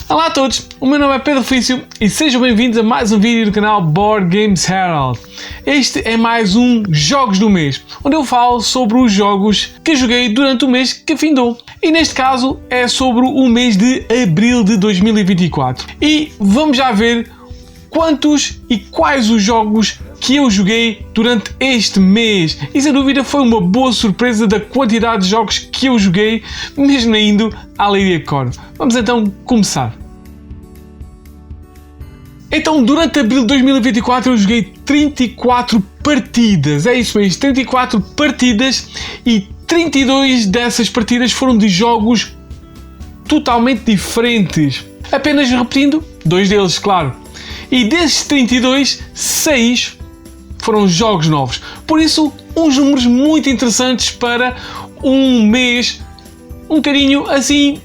Olá a todos, o meu nome é Pedro Felício e sejam bem-vindos a mais um vídeo do canal Board Games Herald. Este é mais um Jogos do Mês, onde eu falo sobre os jogos que joguei durante o mês que findou. E neste caso é sobre o mês de Abril de 2024. E vamos já ver quantos e quais os jogos que eu joguei durante este mês. E sem dúvida foi uma boa surpresa da quantidade de jogos que eu joguei, mesmo indo à Leiria Core. Vamos então começar. Então, durante abril de 2024 eu joguei 34 partidas. É isso mesmo, 34 partidas e 32 dessas partidas foram de jogos totalmente diferentes. Apenas repetindo, 2 deles, claro. E desses 32, 6 foram jogos novos. Por isso, uns números muito interessantes para um mês um bocadinho assim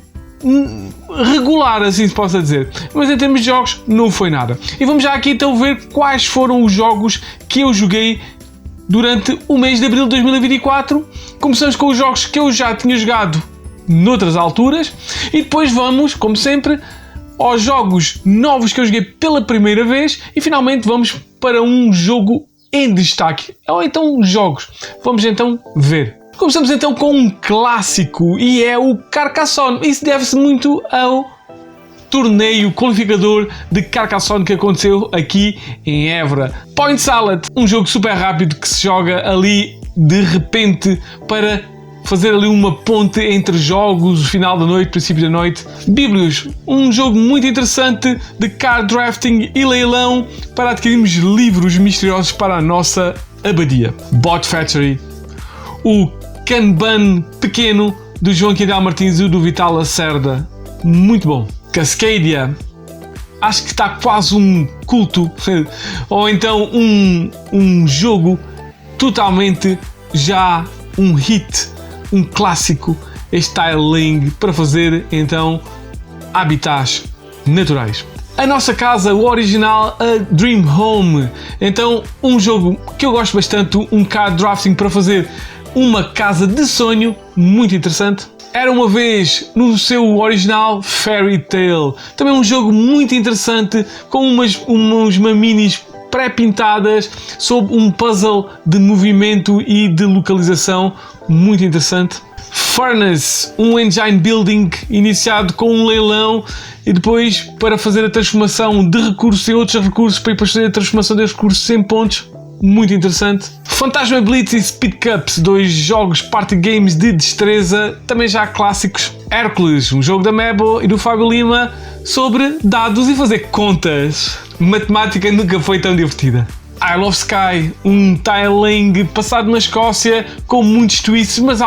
regular, assim se possa dizer. Mas em termos de jogos, não foi nada. E vamos já aqui então ver quais foram os jogos que eu joguei durante o mês de abril de 2024. Começamos com os jogos que eu já tinha jogado noutras alturas. E depois vamos, como sempre, aos jogos novos que eu joguei pela primeira vez. E finalmente vamos para um jogo em destaque. Ou então jogos. Vamos então ver. Começamos então com um clássico e é o Carcassonne. Isso deve-se muito ao torneio qualificador de Carcassonne que aconteceu aqui em Évora. Point Salad, um jogo super rápido que se joga ali de repente para fazer ali uma ponte entre jogos, final da noite, princípio da noite. Biblios, um jogo muito interessante de card drafting e leilão para adquirirmos livros misteriosos para a nossa abadia. Bot Factory, o Kanban pequeno do João Quindal Martins e do Vital Lacerda, muito bom. Cascadia, acho que está quase um culto, ou então um jogo totalmente já um hit, um clássico, este tiling para fazer então habitats naturais. A nossa casa, o original, a Dream Home, então um jogo que eu gosto bastante, um card drafting para fazer uma casa de sonho, muito interessante. Era uma vez no seu original Fairy Tale, também um jogo muito interessante com umas maminis pré-pintadas sob um puzzle de movimento e de localização muito interessante. Furnace, um engine building iniciado com um leilão e depois para fazer a transformação de recursos em outros recursos para fazer a transformação desses recursos em pontos, muito interessante. Fantasma Blitz e Speed Cups, 2 jogos party games de destreza, também já clássicos. Hércules, um jogo da Mebo e do Fábio Lima sobre dados e fazer contas. Matemática nunca foi tão divertida. Isle of Skye, um tiling passado na Escócia com muitos twists, mas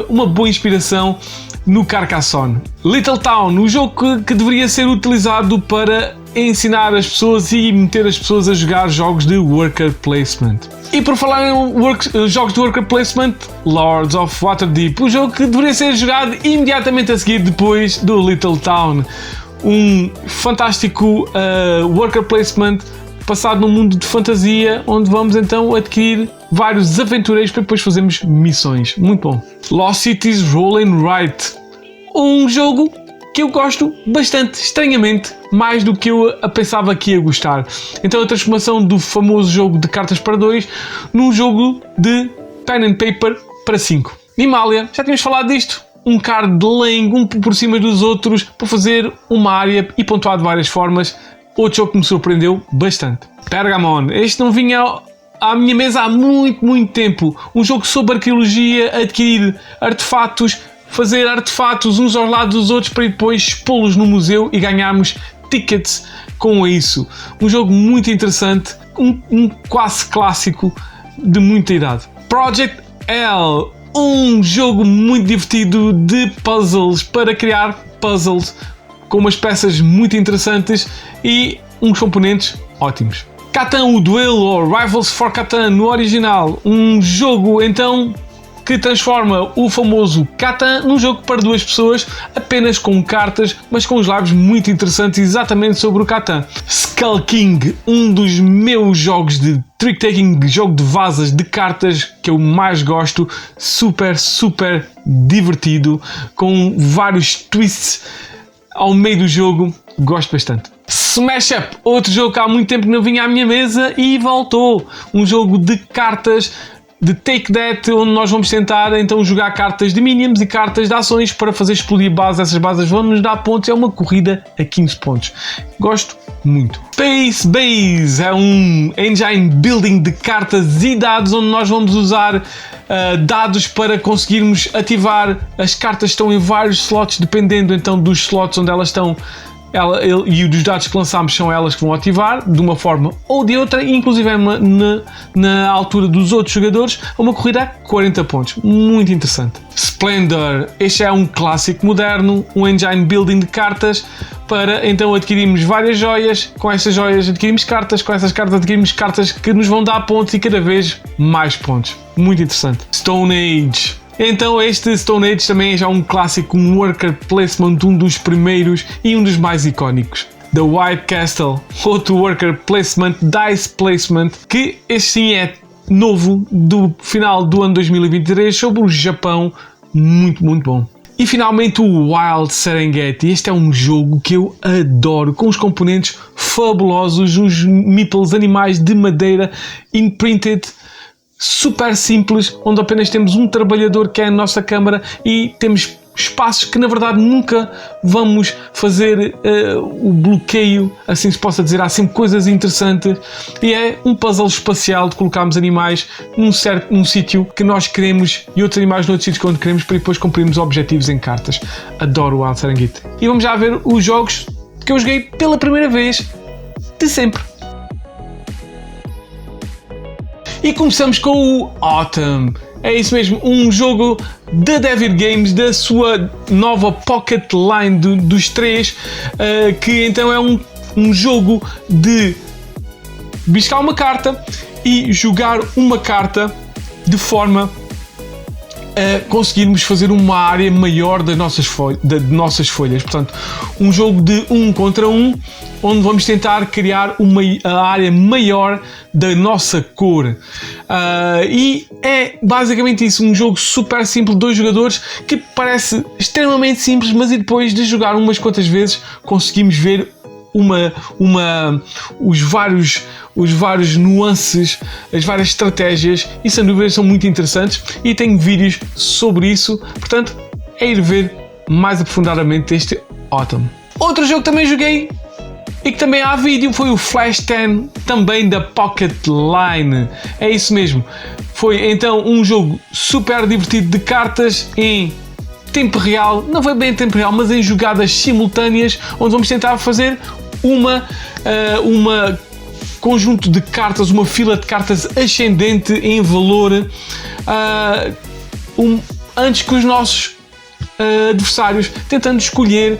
uma boa inspiração no Carcassonne. Little Town, um jogo que deveria ser utilizado para ensinar as pessoas e meter as pessoas a jogar jogos de worker placement. E por falar em jogos de worker placement, Lords of Waterdeep, um jogo que deveria ser jogado imediatamente a seguir depois do Little Town. Um fantástico worker placement passado num mundo de fantasia, onde vamos então adquirir vários aventureiros para depois fazermos missões. Muito bom. Lost Cities Roll and Write, um jogo que eu gosto bastante, estranhamente, mais do que eu pensava que ia gostar. Então a transformação do famoso jogo de cartas para 2 num jogo de pen and paper para 5. Himalaya, já tínhamos falado disto. Um card de laying, um por cima dos outros, para fazer uma área e pontuar de várias formas. Outro jogo que me surpreendeu bastante. Pergamon, este não vinha à minha mesa há muito tempo. Um jogo sobre arqueologia, adquirir artefatos, fazer artefatos uns aos lados dos outros para depois expô-los no museu e ganharmos tickets com isso. Um jogo muito interessante, um quase clássico de muita idade. Project L, um jogo muito divertido de puzzles para criar puzzles com umas peças muito interessantes e uns componentes ótimos. Catan, o Duelo, ou Rivals for Catan no original, um jogo então que transforma o famoso Catan num jogo para 2 pessoas, apenas com cartas, mas com os lives muito interessantes exatamente sobre o Catan. Skull King, um dos meus jogos de trick-taking, jogo de vasas de cartas que eu mais gosto, super divertido, com vários twists ao meio do jogo, gosto bastante. Smash Up, outro jogo que há muito tempo que não vinha à minha mesa e voltou. Um jogo de cartas de Take That, onde nós vamos tentar então jogar cartas de minions e cartas de ações para fazer explodir bases. Essas bases vão nos dar pontos. É uma corrida a 15 pontos. Gosto muito. Space Base é um engine building de cartas e dados, onde nós vamos usar dados para conseguirmos ativar. As cartas estão em vários slots, dependendo então dos slots onde elas estão. E dos dados que lançamos são elas que vão ativar de uma forma ou de outra, inclusive na altura dos outros jogadores. Uma corrida a 40 pontos, muito interessante. Splendor, este é um clássico moderno, um engine building de cartas para então adquirirmos várias joias. Com essas joias adquirimos cartas, com essas cartas adquirimos cartas que nos vão dar pontos e cada vez mais pontos. Muito interessante. Stone Age. Então este Stone Age também é já um clássico, um worker placement, um dos primeiros e um dos mais icónicos. The White Castle, outro worker placement, dice placement, que este sim é novo, do final do ano 2023, sobre o Japão, muito bom. E finalmente o Wild Serengeti. Este é um jogo que eu adoro, com os componentes fabulosos, os meeples, animais de madeira imprinted, super simples, onde apenas temos um trabalhador que é a nossa câmara e temos espaços que na verdade nunca vamos fazer o bloqueio, assim se possa dizer. Há sempre coisas interessantes e é um puzzle espacial de colocarmos animais num sítio que nós queremos e outros animais noutros sítios onde queremos, para depois cumprirmos objetivos em cartas. Adoro o Wild Serengeti. E vamos já ver os jogos que eu joguei pela primeira vez de sempre. E começamos com o Autumn. É isso mesmo, um jogo da David Games, da sua nova Pocket Line dos três, que então é um jogo de biscar uma carta e jogar uma carta de forma a conseguirmos fazer uma área maior das nossas folhas. Portanto, um jogo de 1 contra 1, onde vamos tentar criar a área maior da nossa cor. E é basicamente isso, um jogo super simples, 2 jogadores, que parece extremamente simples, mas e depois de jogar umas quantas vezes conseguimos ver os vários nuances, as várias estratégias, e sem dúvida são muito interessantes e tenho vídeos sobre isso, portanto é ir ver mais aprofundadamente este Autumn. Outro jogo que também joguei e que também há vídeo foi o Flash 10, também da Pocket Line. É isso mesmo, foi então um jogo super divertido de cartas em tempo real, não foi bem em tempo real, mas em jogadas simultâneas, onde vamos tentar fazer uma conjunto de cartas, uma fila de cartas ascendente em valor, antes que os nossos adversários, tentando escolher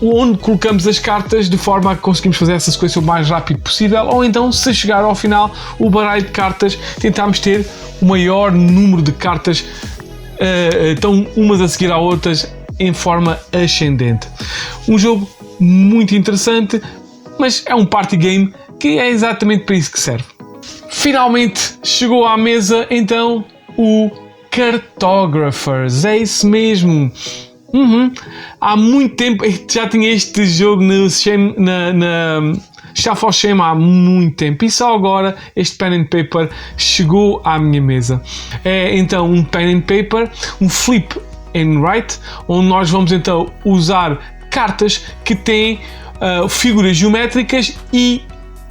onde colocamos as cartas de forma a que conseguimos fazer essa sequência o mais rápido possível, ou então, se chegar ao final, o baralho de cartas, tentarmos ter o maior número de cartas, então umas a seguir a outras em forma ascendente. Um jogo muito interessante, mas é um party game que é exatamente para isso que serve. Finalmente chegou à mesa então o Cartographers. É isso mesmo. Há muito tempo já tinha este jogo na Shuffle Shame há muito tempo, e só agora este pen and paper chegou à minha mesa. É então um pen and paper, um flip and write, onde nós vamos então usar cartas que têm figuras geométricas e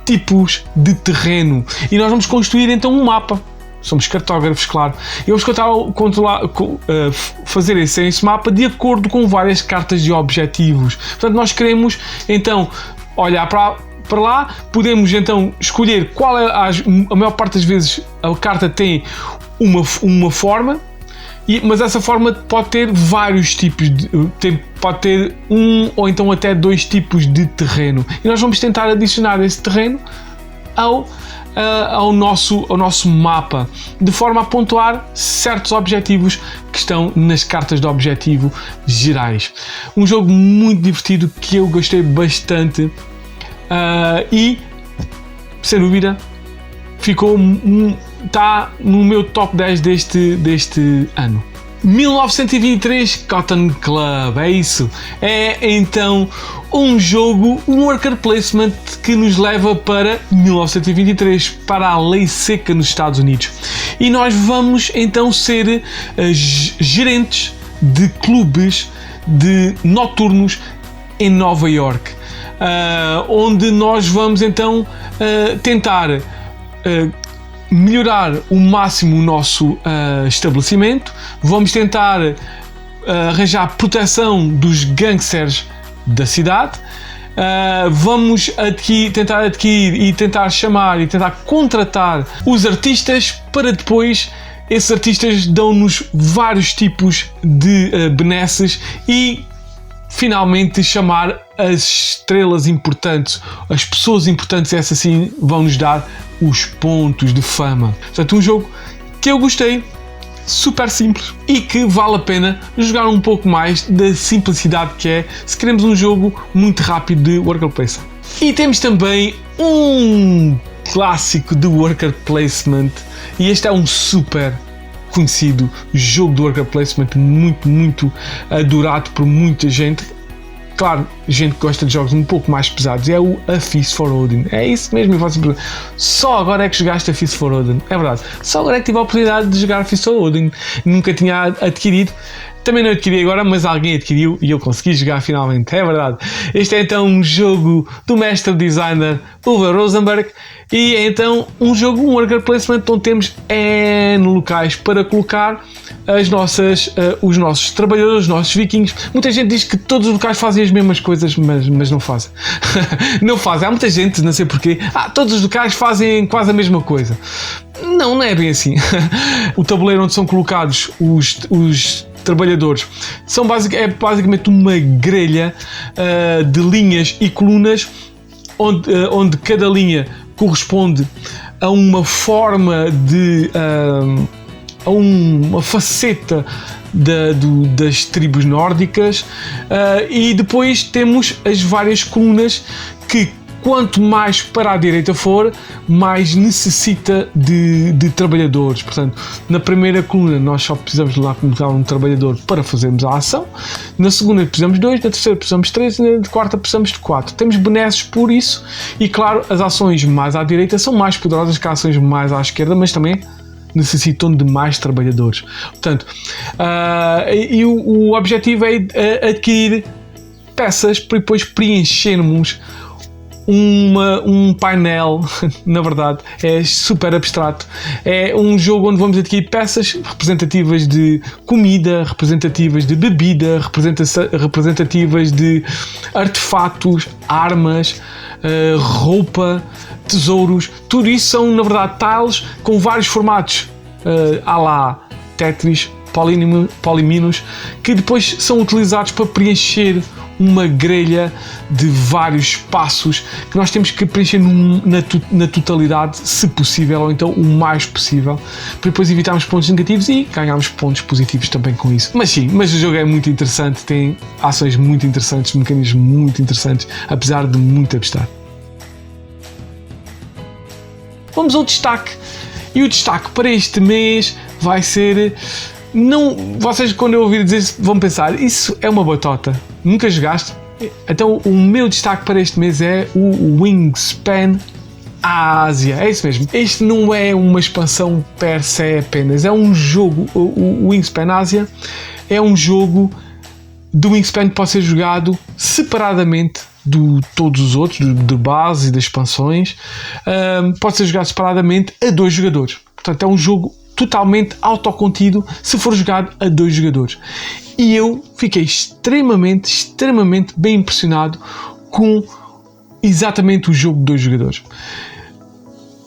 tipos de terreno, e nós vamos construir então um mapa. Somos cartógrafos, claro, e vamos fazer esse mapa de acordo com várias cartas de objetivos. Portanto, nós queremos então olhar para lá, podemos então escolher qual é a maior parte das vezes a carta tem uma forma, mas essa forma pode ter vários tipos, pode ter um ou então até 2 tipos de terreno, e nós vamos tentar adicionar esse terreno ao nosso mapa, de forma a pontuar certos objetivos que estão nas cartas de objetivo gerais. Um jogo muito divertido que eu gostei bastante, e sem dúvida está no meu top 10 deste ano. 1923 Cotton Club, é isso. É então um jogo, um worker placement que nos leva para 1923, para a lei seca nos Estados Unidos. E nós vamos então ser gerentes de clubes de noturnos em Nova York, onde nós vamos então tentar melhorar o máximo o nosso estabelecimento. Vamos tentar arranjar proteção dos gangsters da cidade. Vamos tentar adquirir e tentar chamar e tentar contratar os artistas, para depois esses artistas dão-nos vários tipos de benesses e finalmente chamar as estrelas importantes, as pessoas importantes, essas sim vão nos dar os pontos de fama. Portanto, um jogo que eu gostei, super simples e que vale a pena jogar um pouco mais da simplicidade que é, se queremos um jogo muito rápido de worker placement. E temos também um clássico de worker placement, e este é um super conhecido jogo de worker placement, muito adorado por muita gente. Claro, gente que gosta de jogos um pouco mais pesados, é o A Feast for Odin. É isso mesmo, só agora é que jogaste A Feast for Odin. É verdade, só agora é que tive a oportunidade de jogar A Feast for Odin. Nunca tinha adquirido, também não adquiri agora, mas alguém adquiriu e eu consegui jogar finalmente. É verdade. Este é então um jogo do mestre designer Uwe Rosenberg, e é então um jogo, um worker placement, onde temos N locais para colocar os nossos trabalhadores, os nossos vikings. Muita gente diz que todos os locais fazem as mesmas coisas, mas não fazem. Não fazem. Há muita gente, não sei porquê, todos os locais fazem quase a mesma coisa. Não é bem assim. O tabuleiro onde são colocados os trabalhadores é basicamente uma grelha de linhas e colunas, onde cada linha corresponde a uma forma a uma faceta das tribos nórdicas, e depois temos as várias colunas que, quanto mais para a direita for, mais necessita de trabalhadores. Portanto, na primeira coluna nós só precisamos de lá colocar um trabalhador para fazermos a ação, na segunda precisamos de 2, na terceira precisamos de 3 e na quarta precisamos de 4. Temos benesses por isso, e claro, as ações mais à direita são mais poderosas que as ações mais à esquerda, mas também necessitam de mais trabalhadores. Portanto, e o objetivo é adquirir peças para depois preenchermos um painel. Na verdade é super abstrato, é um jogo onde vamos adquirir peças representativas de comida, representativas de bebida, representativas de artefatos, armas, roupa, tesouros. Tudo isso são na verdade tiles com vários formatos, à la Tetris, poliminos, que depois são utilizados para preencher uma grelha de vários espaços que nós temos que preencher na totalidade, se possível, ou então o mais possível, para depois evitarmos pontos negativos e ganharmos pontos positivos também com isso. Mas o jogo é muito interessante, tem ações muito interessantes, mecanismos muito interessantes, apesar de muito abstrato. Vamos ao destaque, e o destaque para este mês vai ser... vocês, quando eu ouvir dizer isso, vão pensar, isso é uma batota, nunca jogaste? Então o meu destaque para este mês é o Wingspan Ásia. É isso mesmo, este não é uma expansão per se apenas, é um jogo. O Wingspan Ásia é um jogo do Wingspan que pode ser jogado separadamente de todos os outros, de base e das expansões. Pode ser jogado separadamente a 2 jogadores, portanto é um jogo totalmente autocontido se for jogado a 2 jogadores. E eu fiquei extremamente bem impressionado com exatamente o jogo de 2 jogadores.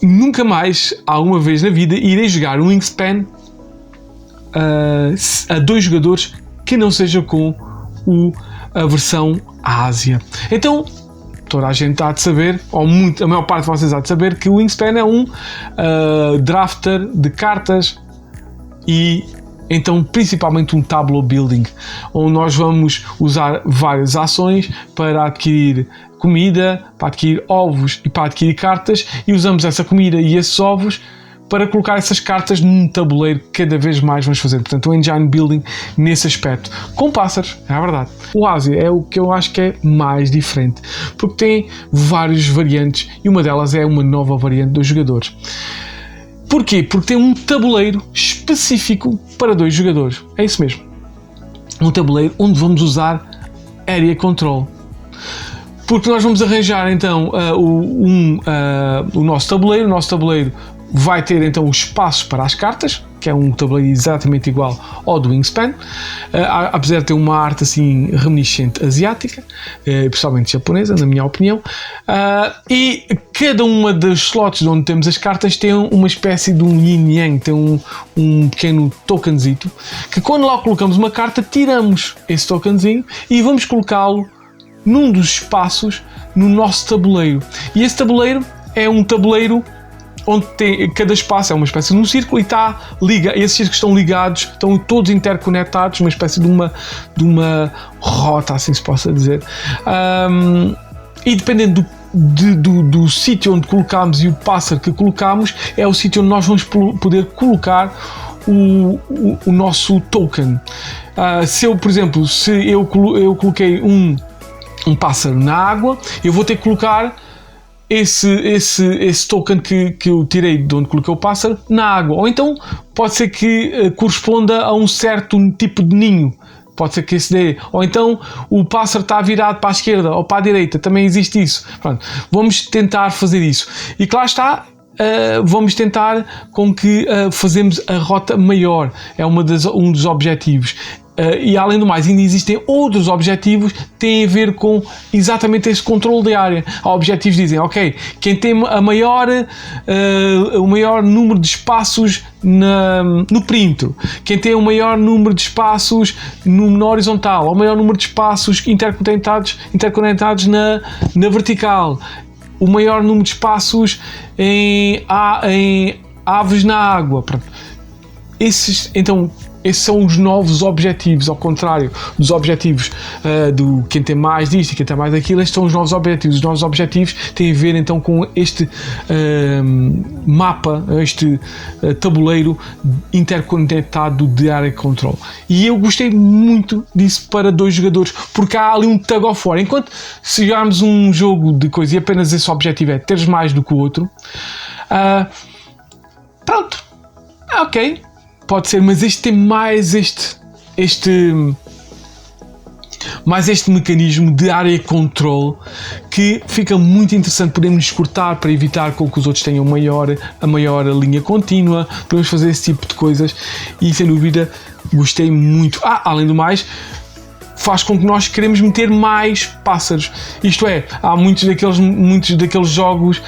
Nunca mais, alguma vez na vida, irei jogar um Wingspan a 2 jogadores que não seja com a versão Ásia. Então, toda a gente há de saber, a maior parte de vocês há de saber, que o Wingspan é um drafter de cartas e então principalmente um tableau building, onde nós vamos usar várias ações para adquirir comida, para adquirir ovos e para adquirir cartas, e usamos essa comida e esses ovos para colocar essas cartas num tabuleiro que cada vez mais vamos fazer. Portanto, o engine building nesse aspecto. Com pássaros, é a verdade. O Ásia é o que eu acho que é mais diferente, porque tem várias variantes e uma delas é uma nova variante dos jogadores. Porquê? Porque tem um tabuleiro específico para 2 jogadores. É isso mesmo. Um tabuleiro onde vamos usar Area Control. Porque nós vamos arranjar então o nosso tabuleiro. O nosso tabuleiro vai ter então os espaços para as cartas, que é um tabuleiro exatamente igual ao do Wingspan, apesar de ter uma arte assim reminiscente asiática, principalmente japonesa, na minha opinião, e cada uma das slots onde temos as cartas tem uma espécie de um yin-yang, tem um pequeno tokenzito, que quando lá colocamos uma carta, tiramos esse tokenzinho e vamos colocá-lo num dos espaços no nosso tabuleiro. E esse tabuleiro é um tabuleiro onde tem, cada espaço é uma espécie de um círculo e esses círculos estão ligados, estão todos interconectados, uma espécie de uma rota, assim se possa dizer. E dependendo do sítio onde colocamos e o pássaro que colocamos, é o sítio onde nós vamos poder colocar o nosso token. Se eu, por exemplo, eu coloquei um pássaro na água, eu vou ter que colocar esse token que eu tirei de onde coloquei o pássaro na água. Ou então pode ser que corresponda a um certo tipo de ninho. Pode ser que esse dê. Ou então o pássaro está virado para a esquerda ou para a direita. Também existe isso. Pronto, vamos tentar fazer isso. E claro está, vamos tentar com que fazemos a rota maior. É um dos objetivos. E além do mais, ainda existem outros objetivos que têm a ver com exatamente esse controle de área. Há objetivos que dizem, ok, quem tem o maior número de espaços no perímetro, quem tem o maior número de espaços na horizontal, ou o maior número de espaços interconectados na vertical, o maior número de espaços em aves na água. Esses são os novos objetivos, ao contrário dos objetivos do quem tem mais disto e quem tem mais daquilo. Estes são os novos objetivos. Os novos objetivos têm a ver então com este mapa, este tabuleiro interconectado de Area Control. E eu gostei muito disso para 2 jogadores, porque há ali um tug of war. Enquanto se jogarmos um jogo de coisa e apenas esse objetivo é teres mais do que o outro, pronto, ok. Pode ser, mas este tem mais este mecanismo de Area Control que fica muito interessante. Podemos cortar para evitar com que os outros tenham a maior linha contínua. Podemos fazer esse tipo de coisas e sem dúvida gostei muito. Além do mais, faz com que nós queremos meter mais pássaros. Isto é, há muitos daqueles jogos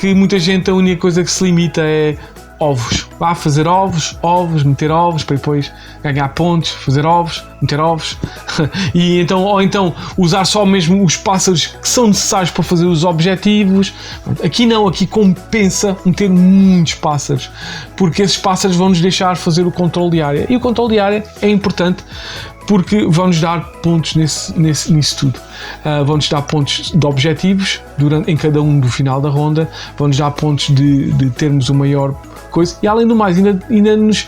que muita gente, a única coisa que se limita é ovos. Vá fazer ovos, meter ovos, para depois ganhar pontos, fazer ovos, meter ovos. Ou então usar só mesmo os pássaros que são necessários para fazer os objetivos. Aqui não, aqui compensa meter muitos pássaros, porque esses pássaros vão nos deixar fazer o controle de área. E o controle de área é importante porque vão-nos dar pontos nisso tudo. Vão-nos dar pontos de objetivos em cada um do final da ronda, vão-nos dar pontos de termos o maior coisa, e além do mais,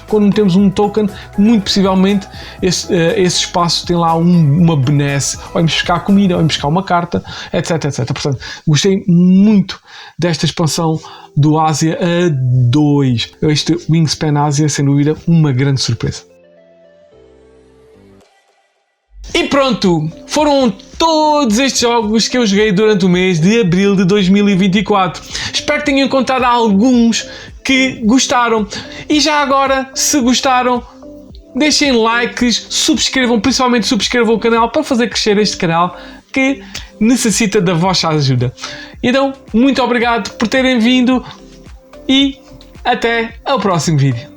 quando metemos um token, muito possivelmente esse espaço tem lá uma benesse, ou vamos buscar comida, ou vamos buscar uma carta, etc, etc. Portanto, gostei muito desta expansão do Ásia a 2. Este Wingspan Ásia, sem dúvida, uma grande surpresa. E pronto, foram todos estes jogos que eu joguei durante o mês de abril de 2024. Espero que tenham encontrado alguns que gostaram. E já agora, se gostaram, deixem likes, principalmente subscrevam o canal para fazer crescer este canal que necessita da vossa ajuda. Então, muito obrigado por terem vindo e até ao próximo vídeo.